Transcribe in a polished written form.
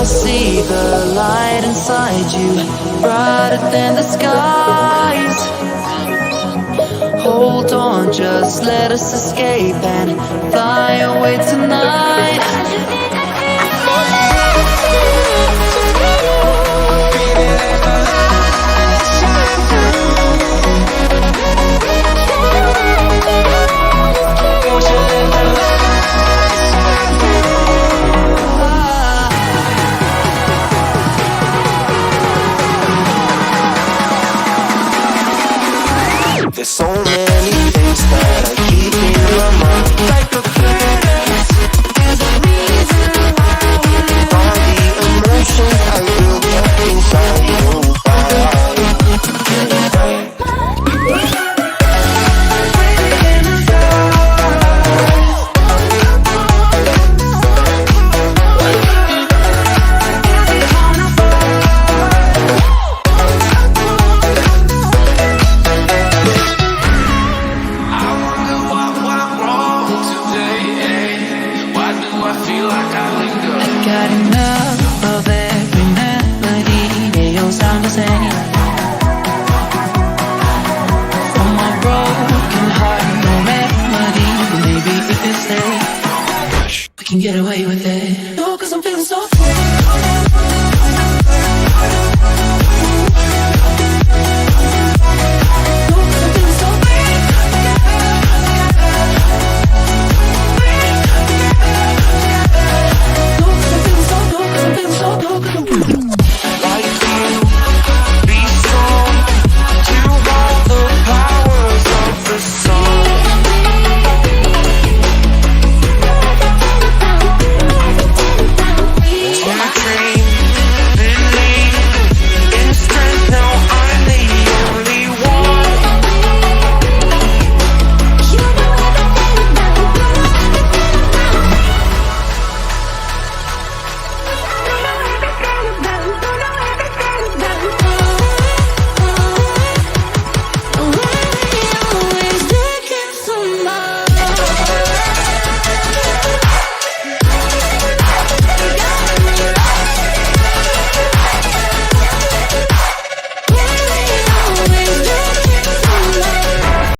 see the light inside you, brighter than the skies. Hold on, just let us escape and fly away tonight. There's so many things that I keep in my mind, like a curse. There's a reason why all the emotions I built up inside you. Got enough of every melody, they all sound the same. For my broken heart, no remedy. Maybe if you stay, we can get away.